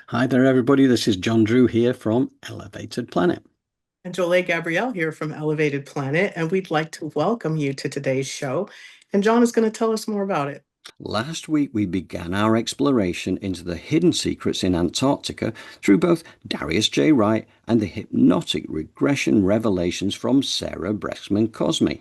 Hi there, everybody. This is John Drew here from Elevated Planet. And Jolie Gabrielle here from Elevated Planet, and we'd like to welcome you to today's show. And John is going to tell us more about it. Last week, we began our exploration into the hidden secrets in Antarctica through both Darius J. Wright and the hypnotic regression revelations from Sarah Bressman Cosme.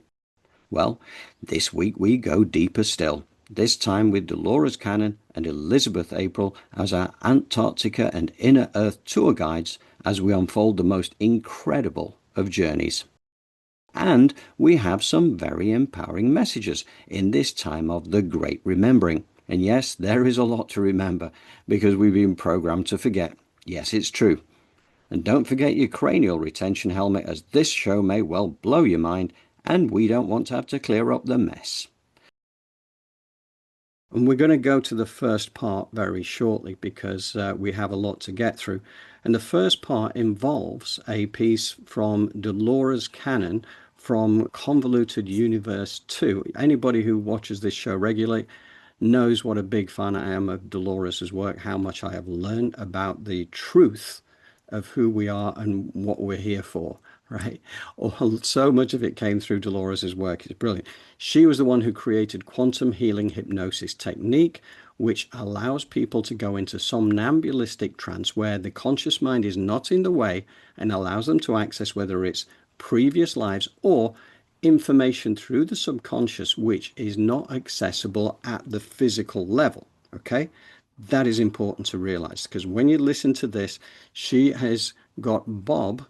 Well, this week we go deeper still, this time with Dolores Cannon and Elizabeth April as our Antarctica and Inner Earth tour guides as we unfold the most incredible of journeys. And we have some very empowering messages in this time of the Great Remembering. And yes, there is a lot to remember because we've been programmed to forget. Yes, it's true. And don't forget your cranial retention helmet, as this show may well blow your mind and we don't want to have to clear up the mess. And we're going to go to the first part very shortly because we have a lot to get through. And the first part involves a piece from Dolores Cannon from Convoluted Universe 2. Anybody who watches this show regularly knows what a big fan I am of Dolores's work, how much I have learned about the truth of who we are and what we're here for, right? So much of it came through Dolores's work. It's brilliant. She was the one who created quantum healing hypnosis technique, which allows people to go into somnambulistic trance where the conscious mind is not in the way and allows them to access whether it's previous lives or information through the subconscious which is not accessible at the physical level. Okay, that is important to realize because when you listen to this, she has got Bob,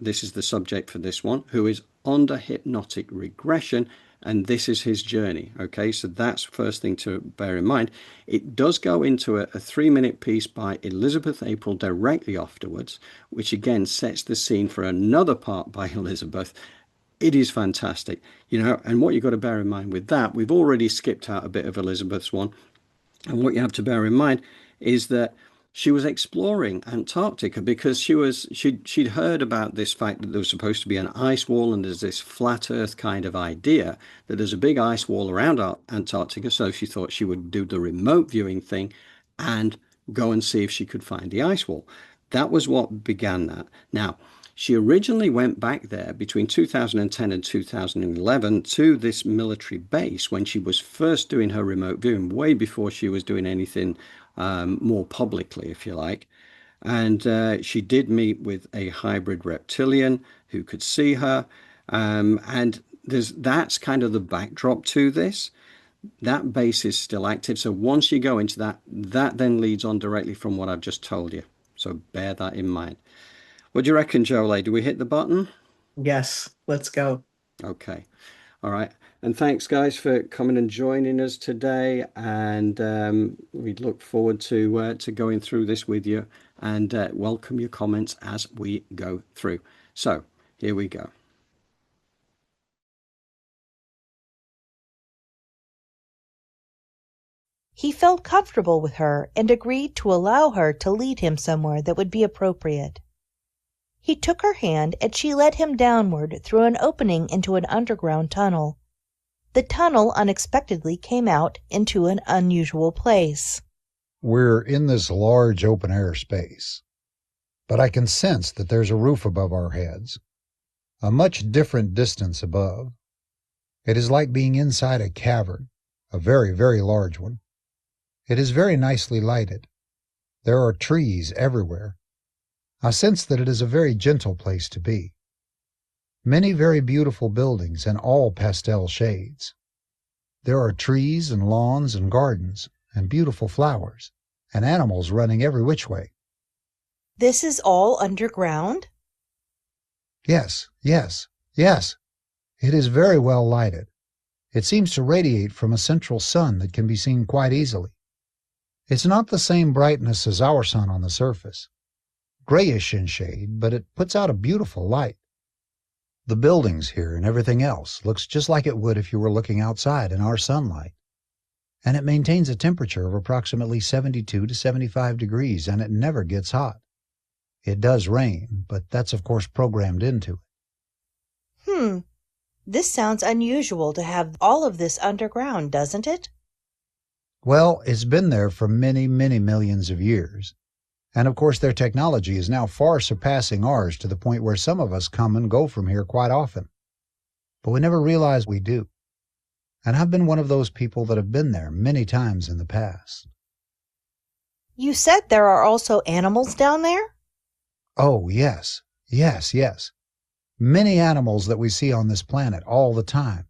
this is the subject for this one, who is under hypnotic regression, and this is his journey. Okay, so that's first thing to bear in mind. It does go into a 3-minute piece by Elizabeth April directly afterwards, which again sets the scene for another part by Elizabeth. It is fantastic, and what you've got to bear in mind with that, we've already skipped out a bit of Elizabeth's one, and what you have to bear in mind is that she was exploring Antarctica because she'd heard about this fact that there was supposed to be an ice wall, and there's this flat Earth kind of idea that there's a big ice wall around Antarctica. So she thought she would do the remote viewing thing and go and see if she could find the ice wall. That was what began that. Now, she originally went back there between 2010 and 2011 to this military base when she was first doing her remote viewing, way before she was doing anything more publicly, if you like. And she did meet with a hybrid reptilian who could see her. And that's kind of the backdrop to this. That base is still active. So once you go into that, that then leads on directly from what I've just told you. So bear that in mind. What do you reckon, Jolie? Do we hit the button? Yes, let's go. Okay. All right. And thanks, guys, for coming and joining us today. And we look forward to going through this with you and welcome your comments as we go through. So here we go. He felt comfortable with her and agreed to allow her to lead him somewhere that would be appropriate. He took her hand and she led him downward through an opening into an underground tunnel. The tunnel unexpectedly came out into an unusual place. We're in this large open-air space, but I can sense that there's a roof above our heads, a much different distance above. It is like being inside a cavern, a very, very large one. It is very nicely lighted. There are trees everywhere. I sense that it is a very gentle place to be. Many very beautiful buildings in all pastel shades. There are trees and lawns and gardens and beautiful flowers and animals running every which way. This is all underground? Yes, yes, yes. It is very well lighted. It seems to radiate from a central sun that can be seen quite easily. It's not the same brightness as our sun on the surface. Grayish in shade, but it puts out a beautiful light. The buildings here and everything else looks just like it would if you were looking outside in our sunlight. And it maintains a temperature of approximately 72 to 75 degrees, and it never gets hot. It does rain, but that's of course programmed into it. This sounds unusual to have all of this underground, doesn't it? Well, it's been there for many, many millions of years, And of course their technology is now far surpassing ours to the point where some of us come and go from here quite often. But we never realize we do. And I've been one of those people that have been there many times in the past. You said there are also animals down there? Oh, yes. Yes. Many animals that we see on this planet all the time.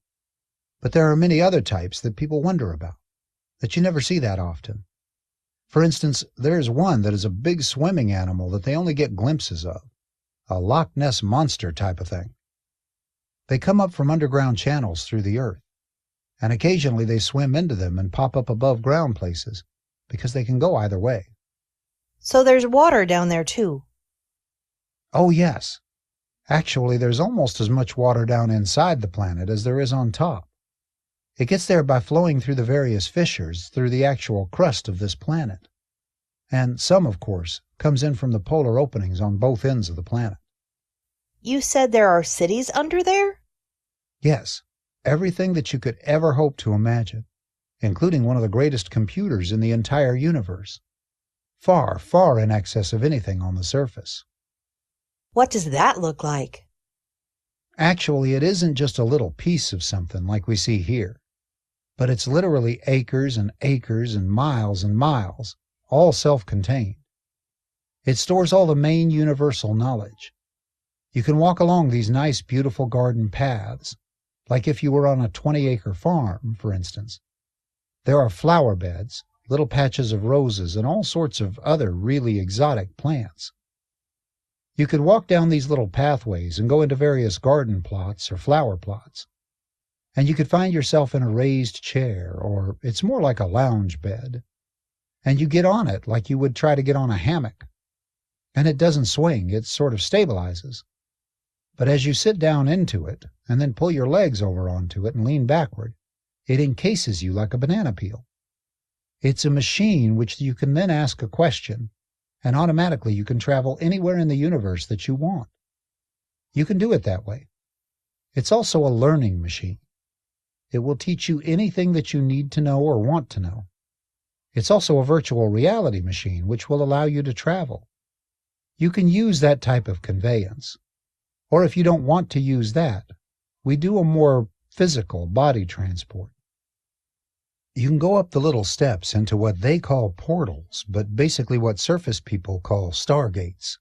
But there are many other types that people wonder about, that you never see that often. For instance, there's one that is a big swimming animal that they only get glimpses of, a Loch Ness monster type of thing. They come up from underground channels through the earth, and occasionally they swim into them and pop up above ground places, because they can go either way. So there's water down there too? Oh, yes. Actually, there's almost as much water down inside the planet as there is on top. It gets there by flowing through the various fissures through the actual crust of this planet. And some, of course, comes in from the polar openings on both ends of the planet. You said there are cities under there? Yes, everything that you could ever hope to imagine, including one of the greatest computers in the entire universe. Far, far in excess of anything on the surface. What does that look like? Actually, it isn't just a little piece of something like we see here, but it's literally acres and acres and miles, all self-contained. It stores all the main universal knowledge. You can walk along these nice, beautiful garden paths, like if you were on a 20-acre farm, for instance. There are flower beds, little patches of roses, and all sorts of other really exotic plants. You could walk down these little pathways and go into various garden plots or flower plots. And you could find yourself in a raised chair, or it's more like a lounge bed. And you get on it like you would try to get on a hammock. And it doesn't swing, it sort of stabilizes. But as you sit down into it, and then pull your legs over onto it and lean backward, it encases you like a banana peel. It's a machine which you can then ask a question, and automatically you can travel anywhere in the universe that you want. You can do it that way. It's also a learning machine. It will teach you anything that you need to know or want to know. It's also a virtual reality machine which will allow you to travel. You can use that type of conveyance. Or if you don't want to use that, we do a more physical body transport. You can go up the little steps into what they call portals, but basically what surface people call stargates.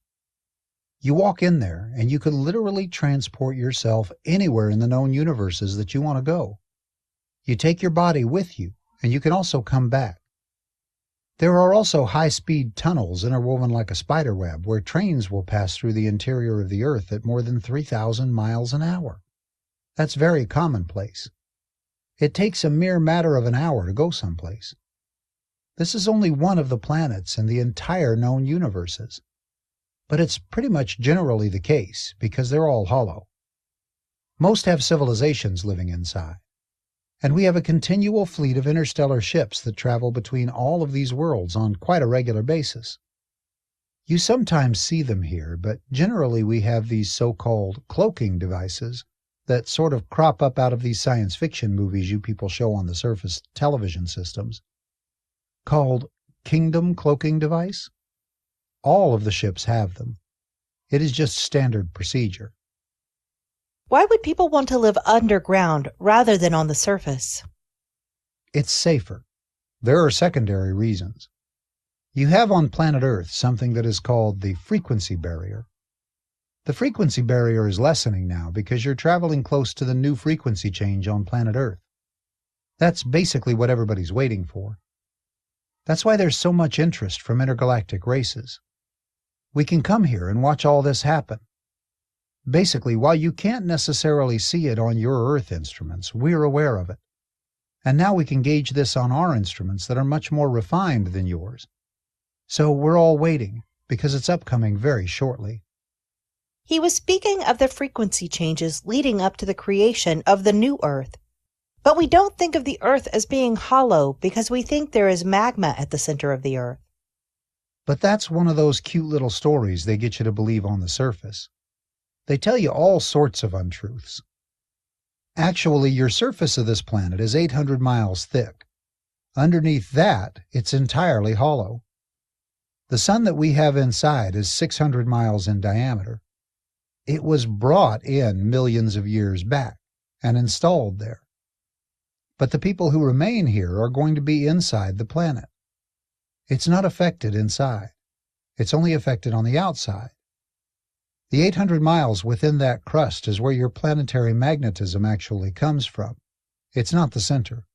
You walk in there, and you can literally transport yourself anywhere in the known universes that you want to go. You take your body with you, and you can also come back. There are also high-speed tunnels interwoven like a spider web where trains will pass through the interior of the Earth at more than 3,000 miles an hour. That's very commonplace. It takes a mere matter of an hour to go someplace. This is only one of the planets in the entire known universes. But it's pretty much generally the case because they're all hollow. Most have civilizations living inside. And we have a continual fleet of interstellar ships that travel between all of these worlds on quite a regular basis. You sometimes see them here, but generally we have these so-called cloaking devices that sort of crop up out of these science fiction movies you people show on the surface television systems, called Kingdom Cloaking Device. All of the ships have them. It is just standard procedure. Why would people want to live underground rather than on the surface? It's safer. There are secondary reasons. You have on planet Earth something that is called the frequency barrier. The frequency barrier is lessening now because you're traveling close to the new frequency change on planet Earth. That's basically what everybody's waiting for. That's why there's so much interest from intergalactic races. We can come here and watch all this happen. Basically, while you can't necessarily see it on your Earth instruments, we're aware of it. And now we can gauge this on our instruments that are much more refined than yours. So we're all waiting, because it's upcoming very shortly. He was speaking of the frequency changes leading up to the creation of the new Earth. But we don't think of the Earth as being hollow because we think there is magma at the center of the Earth. But that's one of those cute little stories they get you to believe on the surface. They tell you all sorts of untruths. Actually, your surface of this planet is 800 miles thick. Underneath that, it's entirely hollow. The sun that we have inside is 600 miles in diameter. It was brought in millions of years back and installed there. But the people who remain here are going to be inside the planet. It's not affected inside. It's only affected on the outside. The 800 miles within that crust is where your planetary magnetism actually comes from. It's not the center.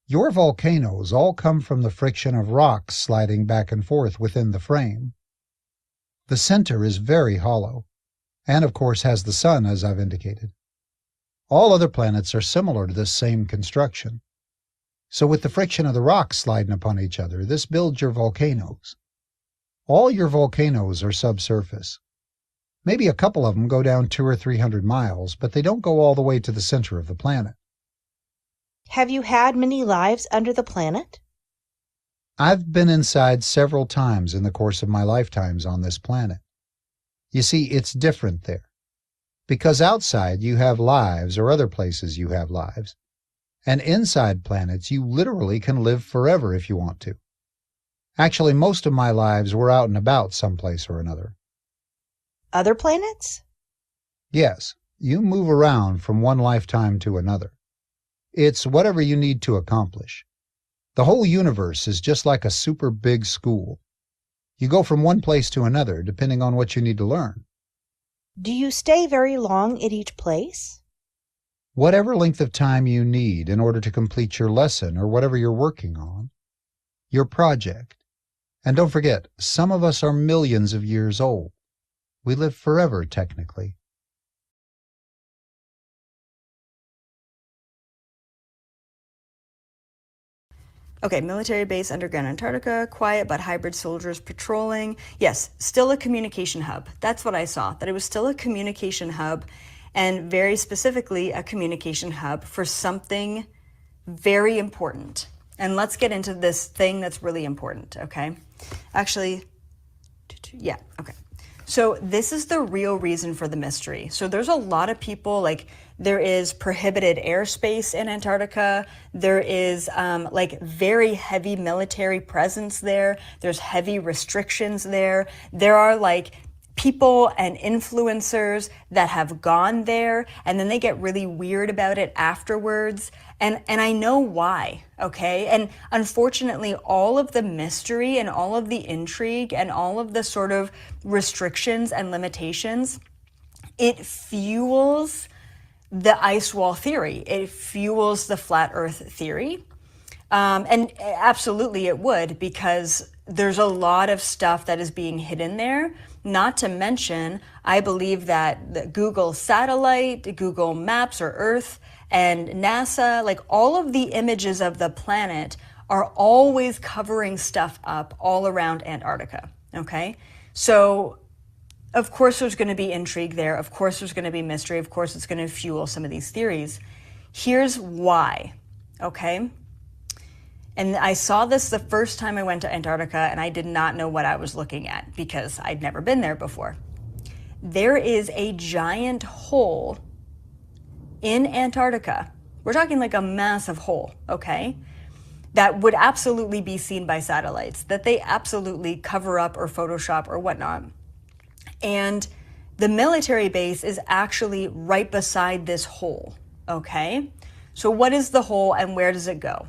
Your volcanoes all come from the friction of rocks sliding back and forth within the frame. The center is very hollow, and of course has the sun, as I've indicated. All other planets are similar to this same construction. So with the friction of the rocks sliding upon each other, this builds your volcanoes. All your volcanoes are subsurface. Maybe a couple of them go down 200 or 300 miles, but they don't go all the way to the center of the planet. Have you had many lives under the planet? I've been inside several times in the course of my lifetimes on this planet. You see, it's different there. Because outside you have lives, or other places you have lives. And inside planets you literally can live forever if you want to. Actually, most of my lives were out and about someplace or another. Other planets? Yes, you move around from one lifetime to another. It's whatever you need to accomplish. The whole universe is just like a super big school. You go from one place to another depending on what you need to learn. Do you stay very long at each place? Whatever length of time you need in order to complete your lesson or whatever you're working on, your project. And don't forget, some of us are millions of years old. We live forever, technically. Okay, military base underground Antarctica, quiet but hybrid soldiers patrolling. Yes, still a communication hub. That's what I saw, that it was still a communication hub, and very specifically a communication hub for something very important. And let's get into this thing that's really important, okay? Actually, yeah, okay. So this is the real reason for the mystery. So there's a lot of people, like there is prohibited airspace in Antarctica. There is like very heavy military presence there. There's heavy restrictions there. There are like people and influencers that have gone there and then they get really weird about it afterwards. And I know why, okay? And unfortunately, all of the mystery and all of the intrigue and all of the sort of restrictions and limitations, it fuels the ice wall theory. It fuels the flat earth theory. And absolutely it would, because there's a lot of stuff that is being hidden there. Not to mention, I believe that the Google satellite, Google Maps or Earth, and NASA, like all of the images of the planet are always covering stuff up all around Antarctica, okay? So of course there's gonna be intrigue there. Of course there's gonna be mystery. Of course it's gonna fuel some of these theories. Here's why, okay? And I saw this the first time I went to Antarctica and I did not know what I was looking at because I'd never been there before. There is a giant hole in Antarctica. We're talking like a massive hole, okay? That would absolutely be seen by satellites, that they absolutely cover up or Photoshop or whatnot. And the military base is actually right beside this hole, okay? So what is the hole and where does it go?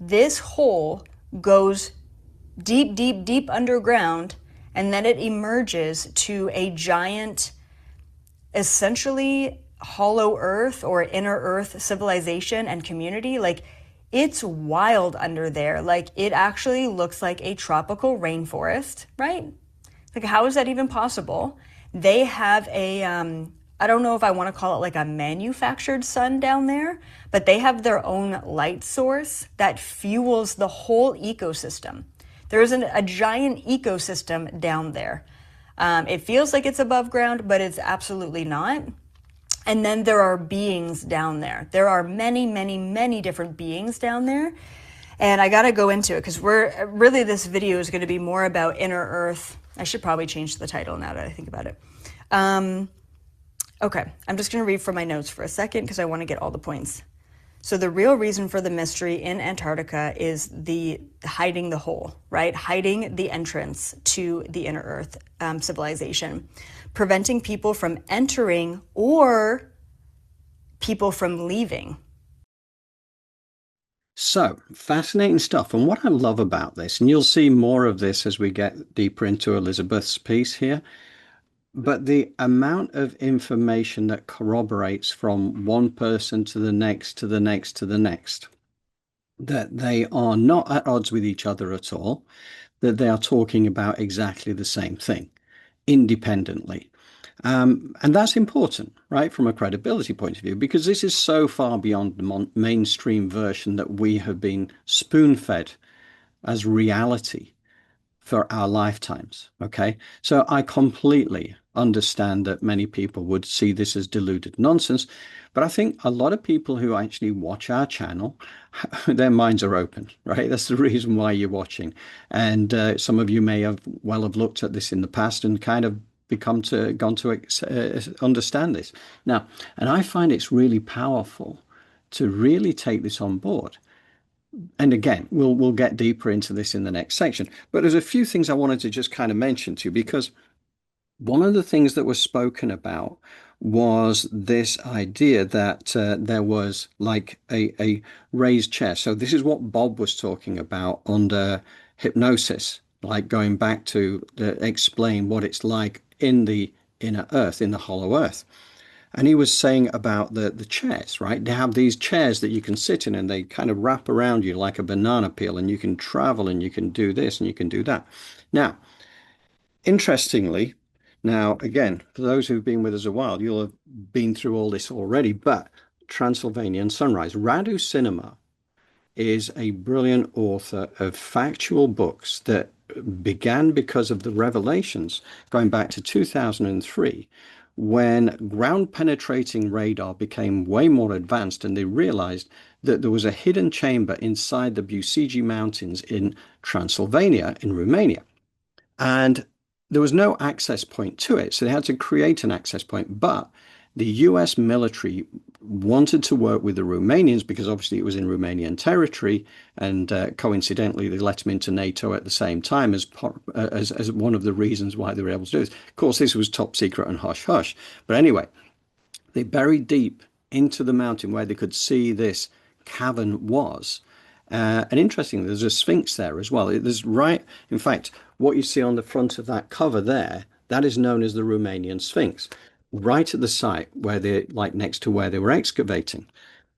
This hole goes deep, deep, deep underground, and then it emerges to a giant, essentially hollow earth or inner earth civilization and community. Like, it's wild under there. Like, it actually looks like a tropical rainforest, right? Like, how is that even possible? They have a, I don't know if I want to call it like a manufactured sun down there, but they have their own light source that fuels the whole ecosystem. There's a giant ecosystem down there. It feels like it's above ground, but it's absolutely not. And then there are beings down there. There are many, many, many different beings down there. And I got to go into it because this video is going to be more about inner earth. I should probably change the title now that I think about it. Okay, I'm just going to read from my notes for a second because I want to get all the points. So the real reason for the mystery in Antarctica is the hiding the hole, right? Hiding the entrance to the inner Earth civilization, preventing people from entering or people from leaving. So, fascinating stuff. And what I love about this, and you'll see more of this as we get deeper into Elizabeth's piece here, but the amount of information that corroborates from one person to the next, to the next, to the next, that they are not at odds with each other at all, that they are talking about exactly the same thing independently. And that's important, right, from a credibility point of view, because this is so far beyond the mainstream version that we have been spoon-fed as reality for our lifetimes. Okay. So I completely understand that many people would see this as deluded nonsense. But I think a lot of people who actually watch our channel, their minds are open, right? That's the reason why you're watching. And some of you may have looked at this in the past and kind of gone to understand this now. And I find it's really powerful to really take this on board. And again, we'll get deeper into this in the next section. But there's a few things I wanted to just kind of mention to you, because one of the things that was spoken about was this idea that there was like a raised chair. So this is what Bob was talking about under hypnosis, like going back to explain what it's like in the inner earth, in the hollow earth. And he was saying about the chairs, right? They have these chairs that you can sit in and they kind of wrap around you like a banana peel, and you can travel and you can do this and you can do that. Now, interestingly, now again, for those who've been with us a while, you'll have been through all this already, but Transylvanian Sunrise, Radu Cinema is a brilliant author of factual books that began because of the revelations going back to 2003, when ground penetrating radar became way more advanced and they realized that there was a hidden chamber inside the Bucegi Mountains in Transylvania in Romania. And there was no access point to it, so they had to create an access point. But the US military wanted to work with the Romanians because obviously it was in Romanian territory, and coincidentally they let them into NATO at the same time as one of the reasons why they were able to do this. Of course, this was top secret and hush hush. But anyway, they buried deep into the mountain where they could see this cavern was. And interestingly, there's a sphinx there as well. There's right, in fact, what you see on the front of that cover there, that is known as the Romanian Sphinx, right at the site where they, like next to where they were excavating,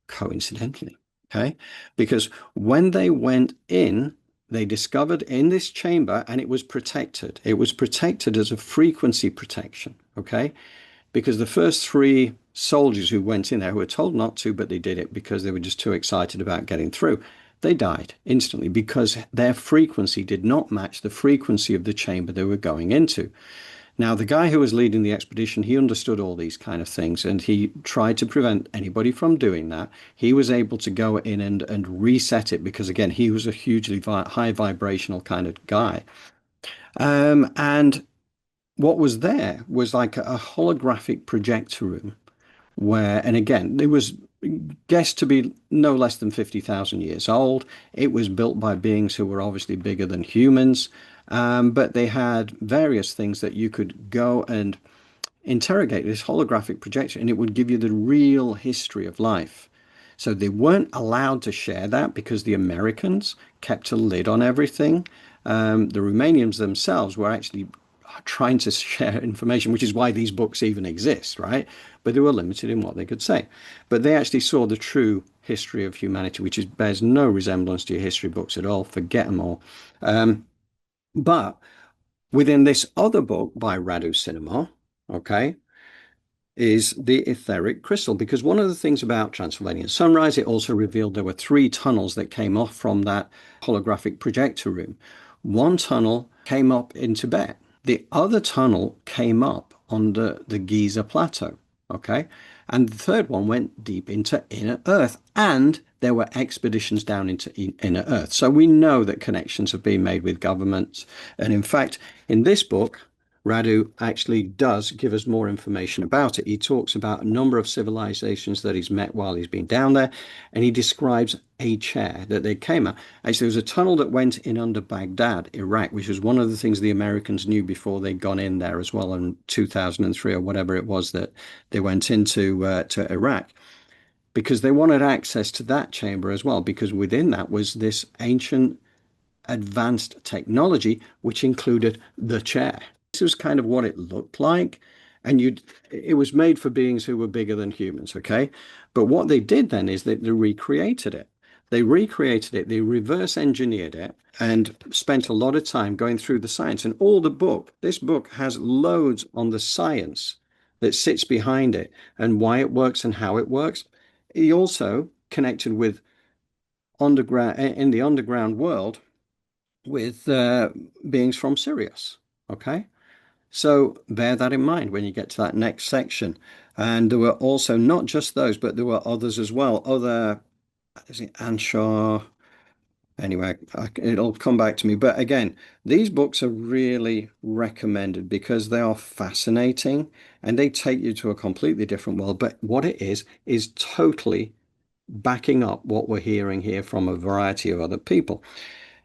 coincidentally. Okay, because when they went in, they discovered in this chamber, and it was protected. It was protected as a frequency protection. Okay, because the first three soldiers who went in there, who were told not to, but they did it because they were just too excited about getting through, they died instantly because their frequency did not match the frequency of the chamber they were going into. Now, the guy who was leading the expedition, he understood all these kind of things, and he tried to prevent anybody from doing that. He was able to go in and reset it because, again, he was a hugely high vibrational kind of guy. And what was there was like a holographic projector room where, and again, it was guessed to be no less than 50,000 years old. It was built by beings who were obviously bigger than humans, but they had various things that you could go and interrogate this holographic projection, and it would give you the real history of life. So they weren't allowed to share that because the Americans kept a lid on everything. The Romanians themselves were actually trying to share information, which is why these books even exist, right? But they were limited in what they could say. But they actually saw the true history of humanity, which bears no resemblance to your history books at all. Forget them all. But within this other book by Radu Cinema, okay, is the etheric crystal. Because one of the things about Transylvanian Sunrise, it also revealed there were 3 tunnels that came off from that holographic projector room. One tunnel came up in Tibet. The other tunnel came up on the Giza Plateau, okay? And the third one went deep into inner Earth, and there were expeditions down into inner Earth. So we know that connections have been made with governments. And in fact, in this book, Radu actually does give us more information about it. He talks about a number of civilizations that he's met while he's been down there, and he describes a chair that they came at. Actually, there was a tunnel that went in under Baghdad, Iraq, which was one of the things the Americans knew before they'd gone in there as well in 2003 or whatever it was that they went into to Iraq, because they wanted access to that chamber as well, because within that was this ancient advanced technology, which included the chair. This was kind of what it looked like. And it was made for beings who were bigger than humans, okay? But what they did then is that they recreated it. They recreated it, they reverse engineered it, and spent a lot of time going through the science. And this book has loads on the science that sits behind it and why it works and how it works. He also connected with in the underground world with beings from Sirius. Okay, so bear that in mind when you get to that next section. And there were also not just those, but there were others as well. Is it Anshaw? Anyway, it'll come back to me. But again, these books are really recommended because they are fascinating and they take you to a completely different world. But what it is totally backing up what we're hearing here from a variety of other people.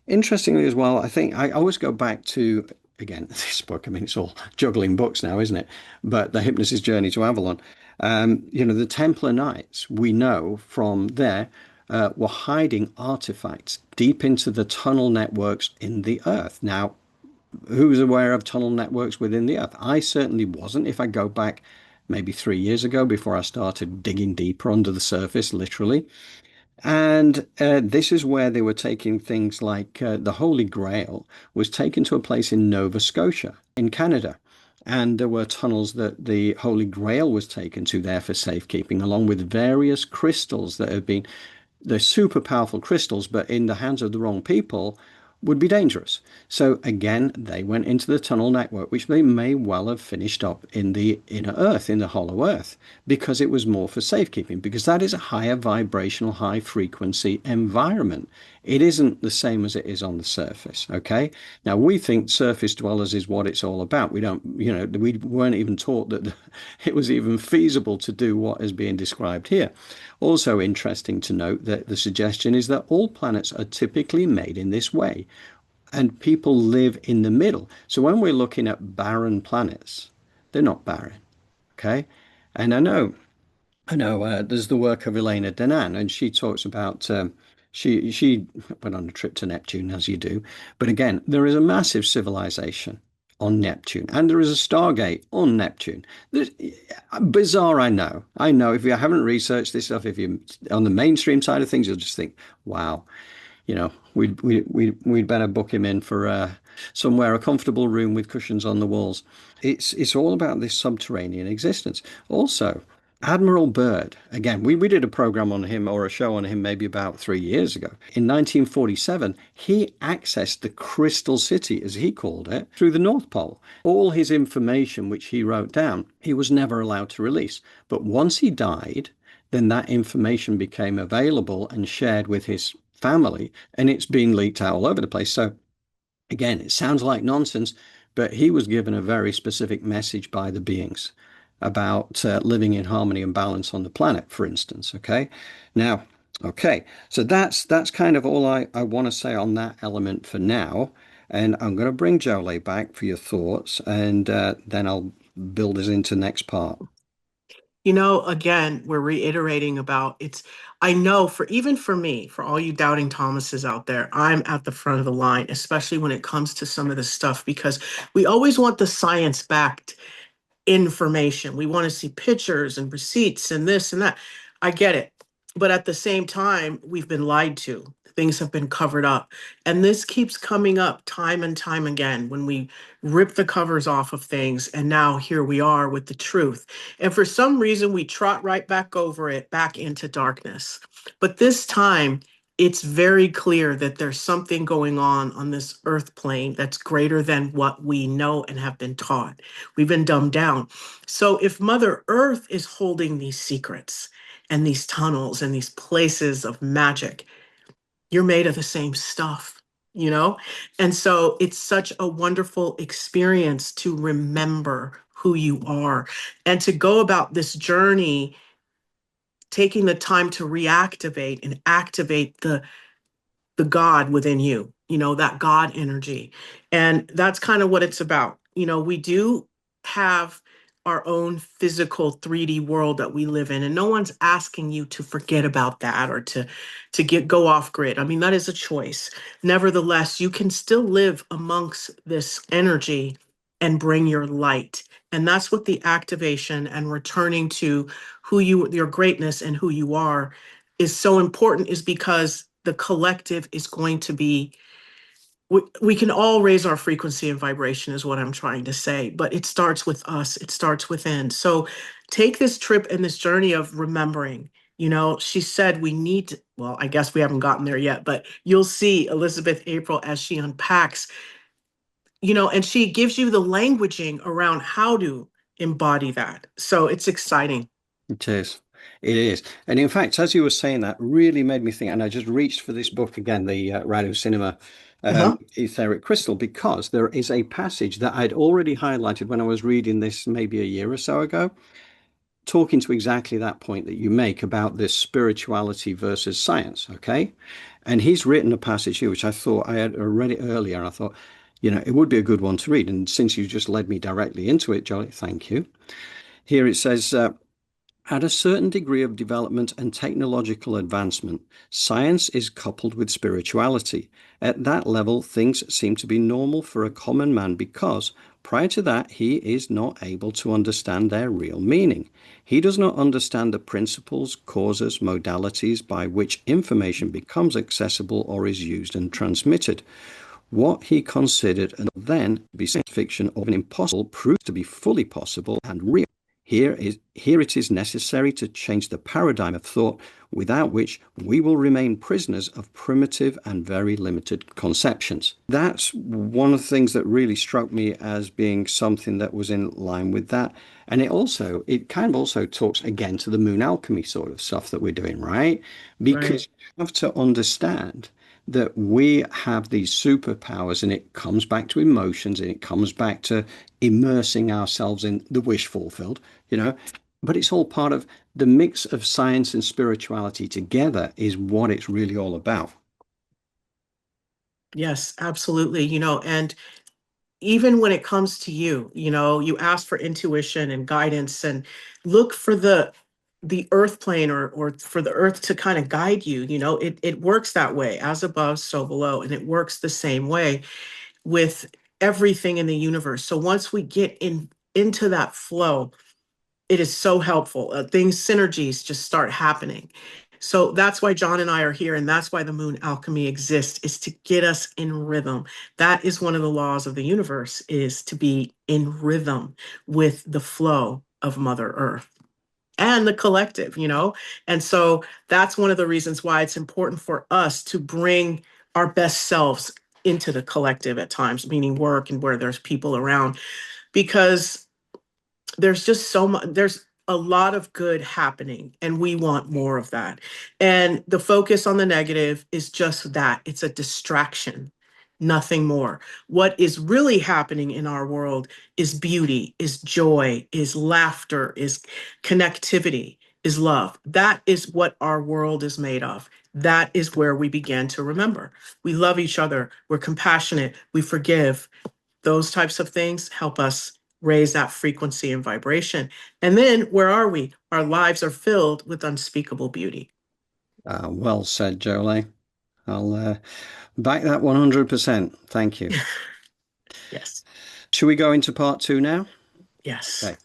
Interestingly as well, I think I always go back to, again, this book. I mean, it's all juggling books now, isn't it? But The Hypnotist's Journey to Avalon. The Templar Knights, we know from there, were hiding artifacts deep into the tunnel networks in the earth. Now, who's aware of tunnel networks within the earth? I certainly wasn't. If I go back maybe 3 years ago, before I started digging deeper under the surface, literally. And this is where they were taking things like the Holy Grail was taken to a place in Nova Scotia in Canada. And there were tunnels that the Holy Grail was taken to there for safekeeping, along with various crystals that have been, they're super powerful crystals, but in the hands of the wrong people would be dangerous. So again, they went into the tunnel network, which they may well have finished up in the inner earth, in the hollow earth, because it was more for safekeeping, because that is a higher vibrational, high frequency environment. It isn't the same as it is on the surface. Okay. Now we think surface dwellers is what it's all about. We don't, we weren't even taught that it was even feasible to do what is being described here. Also interesting to note that the suggestion is that all planets are typically made in this way, and people live in the middle. So when we're looking at barren planets, they're not barren. Okay. And I know there's the work of Elena Denan, and she talks about she went on a trip to Neptune, as you do. But again, there is a massive civilization on Neptune, and there is a Stargate on Neptune. Bizarre, I know. If you haven't researched this stuff, if you're on the mainstream side of things, you'll just think, wow, we'd better book him in for somewhere, a comfortable room with cushions on the walls. It's all about this subterranean existence. Also, Admiral Byrd, again, we did a program on him, or a show on him, maybe about 3 years ago. In 1947, he accessed the Crystal City, as he called it, through the North Pole. All his information, which he wrote down, he was never allowed to release. But once he died, then that information became available and shared with his family, and it's been leaked out all over the place. So again, it sounds like nonsense, but he was given a very specific message by the beings about living in harmony and balance on the planet, for instance. Okay. Now, okay. So that's kind of all I want to say on that element for now. And I'm going to bring Jolie back for your thoughts, and then I'll build us into next part. Again, we're reiterating about I know even for me, for all you doubting Thomases out there, I'm at the front of the line, especially when it comes to some of this stuff, because we always want the science-backed information. We want to see pictures and receipts and this and that. I get it. But at the same time, we've been lied to. Things have been covered up. And this keeps coming up time and time again when we rip the covers off of things. And now here we are with the truth. And for some reason, we trot right back over it, back into darkness. But this time, it's very clear that there's something going on this earth plane that's greater than what we know and have been taught. We've been dumbed down. So if Mother Earth is holding these secrets and these tunnels and these places of magic, you're made of the same stuff. you know? And so it's such a wonderful experience to remember who you are and to go about this journey, taking the time to reactivate and activate the God within you, that God energy. And that's kind of what it's about. We do have our own physical 3D world that we live in, and no one's asking you to forget about that or to go off grid. I mean, that is a choice. Nevertheless, you can still live amongst this energy and bring your light. And that's what the activation and returning to your greatness and who you are is so important, is because the collective is going to be, we can all raise our frequency and vibration is what I'm trying to say, but it starts with us. It starts within. So take this trip and this journey of remembering. She said we need to, well, I guess we haven't gotten there yet, but you'll see Elizabeth April as she unpacks, and she gives you the languaging around how to embody that. So it's exciting. It is. It is. And in fact, as you were saying that, really made me think. And I just reached for this book again, the Radio Cinema Uh-huh. Etheric Crystal, because there is a passage that I'd already highlighted when I was reading this maybe a year or so ago, talking to exactly that point that you make about this spirituality versus science. Okay. And he's written a passage here, which I thought I had read it earlier. And I thought, it would be a good one to read. And since you just led me directly into it, Jolly, thank you. Here it says, at a certain degree of development and technological advancement, science is coupled with spirituality. At that level, things seem to be normal for a common man because, prior to that, he is not able to understand their real meaning. He does not understand the principles, causes, modalities by which information becomes accessible or is used and transmitted. What he considered and then be science fiction or an impossible proves to be fully possible and real. Here it is necessary to change the paradigm of thought, without which we will remain prisoners of primitive and very limited conceptions. That's one of the things that really struck me as being something that was in line with that. And it kind of also talks again to the moon alchemy sort of stuff that we're doing, right? Because Right. you have to understand that we have these superpowers, and it comes back to emotions, and it comes back to immersing ourselves in the wish fulfilled, but it's all part of the mix of science and spirituality together is what it's really all about. Yes, absolutely. And even when it comes to you, you ask for intuition and guidance and look for the earth plane or for the earth to kind of guide you. It works that way, as above, so below. And it works the same way with everything in the universe. So once we get into that flow, it is so helpful. Synergies just start happening. So that's why John and I are here, and that's why the moon alchemy exists, is to get us in rhythm. That is one of the laws of the universe, is to be in rhythm with the flow of Mother Earth and the collective. And so that's one of the reasons why it's important for us to bring our best selves into the collective at times, meaning work and where there's people around, because there's just there's a lot of good happening and we want more of that. And the focus on the negative is just that, it's a distraction, nothing more. What is really happening in our world is beauty, is joy, is laughter, is connectivity, is love. That is what our world is made of. That is where we begin to remember we love each other, we're compassionate, we forgive. Those types of things help us raise that frequency and vibration. And then where are we? Our lives are filled with unspeakable beauty. Well said, Jolie. I'll back that 100%. Thank you. Yes. Should we go into part two now? Yes. Okay.